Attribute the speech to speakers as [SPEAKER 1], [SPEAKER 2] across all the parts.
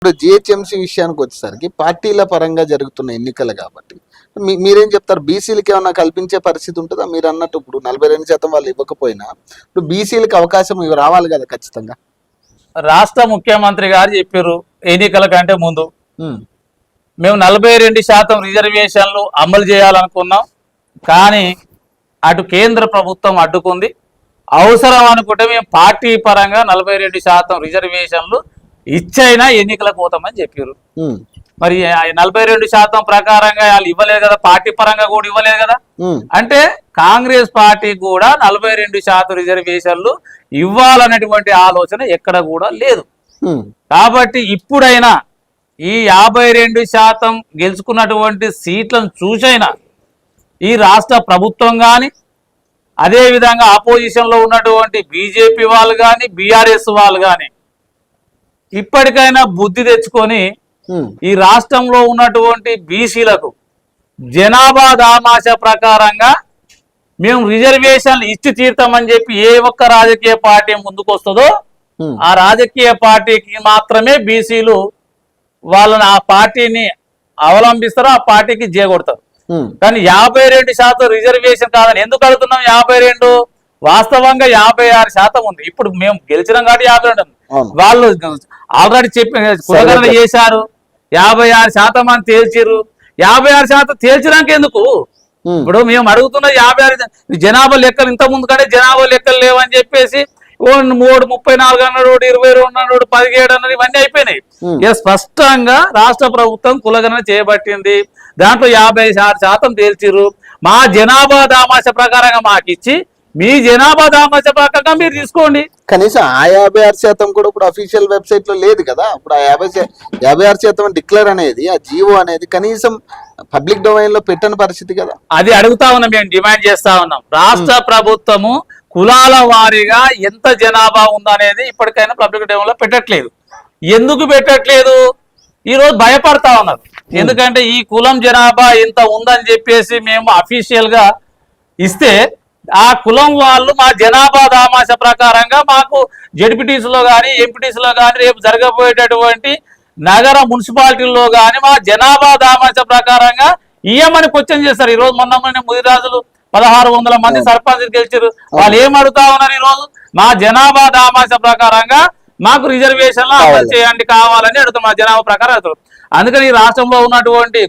[SPEAKER 1] ఇప్పుడు జిహెచ్ఎంసీ విషయానికి వచ్చేసరికి పార్టీల పరంగా జరుగుతున్న ఎన్నికలు కాబట్టి మీరేం చెప్తారు? బీసీలకి ఏమన్నా కల్పించే పరిస్థితి ఉంటుందా? మీరు అన్నట్టు ఇప్పుడు 42% వాళ్ళు ఇవ్వకపోయినా ఇప్పుడు బీసీలకి అవకాశం రావాలి కదా ఖచ్చితంగా.
[SPEAKER 2] రాష్ట్ర ముఖ్యమంత్రి గారు చెప్పారు ఎన్నికల కంటే ముందు మేము 42% రిజర్వేషన్లు అమలు చేయాలనుకున్నాం, కానీ అటు కేంద్ర ప్రభుత్వం అడ్డుకుంది. అవసరం అనుకుంటే మేము పార్టీ పరంగా 42% రిజర్వేషన్లు ఇచ్చైనా ఎన్నికలకు పోతామని చెప్పారు. మరి 42% ప్రకారంగా వాళ్ళు ఇవ్వలేదు కదా, పార్టీ పరంగా కూడా ఇవ్వలేదు కదా. అంటే కాంగ్రెస్ పార్టీ కూడా 42% రిజర్వేషన్లు ఇవ్వాలనేటువంటి ఆలోచన ఎక్కడ కూడా లేదు. కాబట్టి ఇప్పుడైనా ఈ 52% గెలుచుకున్నటువంటి సీట్లను చూసైనా ఈ రాష్ట్ర ప్రభుత్వం కానీ, అదేవిధంగా ఆపోజిషన్లో ఉన్నటువంటి బీజేపీ వాళ్ళు కానీ, బీఆర్ఎస్ వాళ్ళు కానీ ఇప్పటికైనా బుద్ధి తెచ్చుకొని ఈ రాష్ట్రంలో ఉన్నటువంటి బీసీలకు జనాభా దామాష ప్రకారంగా మేము రిజర్వేషన్లు ఇచ్చి తీర్తామని చెప్పి ఏ ఒక్క రాజకీయ పార్టీ ముందుకు వస్తుందో ఆ రాజకీయ పార్టీకి మాత్రమే బీసీలు వాళ్ళని ఆ పార్టీని అవలంబిస్తారు, ఆ పార్టీకి జేగొడతారు. కానీ 52% రిజర్వేషన్ కాదని ఎందుకు అడుగుతున్నాం? 52 వాస్తవంగా 56% ఉంది. ఇప్పుడు మేము గెలిచినాం కాబట్టి 52. వాళ్ళు ఆల్రెడీ చెప్పి కులగణన చేశారు, 56% అని తేల్చిరు. 56% తేల్చినాక ఎందుకు? ఇప్పుడు మేము అడుగుతున్న 56 జనాభా లెక్కలు ఇంత ముందు కంటే జనాభా లెక్కలు లేవని చెప్పేసి 34 అన్నాడు, 22 అన్నాడు, 17 అన్నాడు, ఇవన్నీ అయిపోయినాయి. ఇక స్పష్టంగా రాష్ట్ర ప్రభుత్వం కులగణన చేయబట్టింది, దాంట్లో 56% తేల్చిరు. మా జనాభా దామాష ప్రకారంగా మాకు ఇచ్చి మీ జనాభా దామాష ప్రకారంగా మీరు తీసుకోండి.
[SPEAKER 1] కనీసం ఆ 56% కూడా ఇప్పుడు అఫీషియల్ వెబ్సైట్ లో లేదు కదా. ఇప్పుడు ఆ 56% డిక్లేర్ అనేది, ఆ జీవో అనేది కనీసం పబ్లిక్ డొమైన్ లో పెట్టని పరిస్థితి కదా.
[SPEAKER 2] అది అడుగుతా ఉన్నాం, మేము డిమాండ్ చేస్తా ఉన్నాం. రాష్ట్ర ప్రభుత్వము కులాల వారీగా ఎంత జనాభా ఉందనేది ఇప్పటికైనా పబ్లిక్ డొమైన్ లో పెట్టట్లేదు. ఎందుకు పెట్టట్లేదు? ఈ రోజు భయపడతా ఉన్నారు. ఎందుకంటే ఈ కులం జనాభా ఇంత ఉందని చెప్పేసి మేము అఫీషియల్ గా ఇస్తే ఆ కులం వాళ్ళు మా జనాభా దామాష ప్రకారంగా మాకు జడ్పీటీసీలో కానీ, ఎంపీటీసీలో కానీ, రేపు జరగబోయేటటువంటి నగర మున్సిపాలిటీల్లో కానీ మా జనాభా దామాష ప్రకారంగా ఇయ్యమని క్వశ్చన్ చేస్తారు. ఈ రోజు మొన్న ముదిరాజులు 1600 మంది సర్పంచ్ గెలిచారు. వాళ్ళు ఏం అడుగుతా ఉన్నారు? ఈ రోజు మా జనాభా దామాష ప్రకారంగా మాకు రిజర్వేషన్లు అమలు చేయండి కావాలని అడుగుతాం, మా జనాభా ప్రకారం అడుగుతారు. అందుకని ఈ రాష్ట్రంలో ఉన్నటువంటి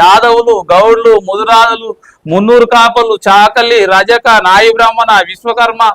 [SPEAKER 2] యాదవులు, గౌడ్లు, ముదిరాజులు, మున్నూరు కాపలు, చాకలి, రజక, నాయి బ్రాహ్మణ, విశ్వకర్మ,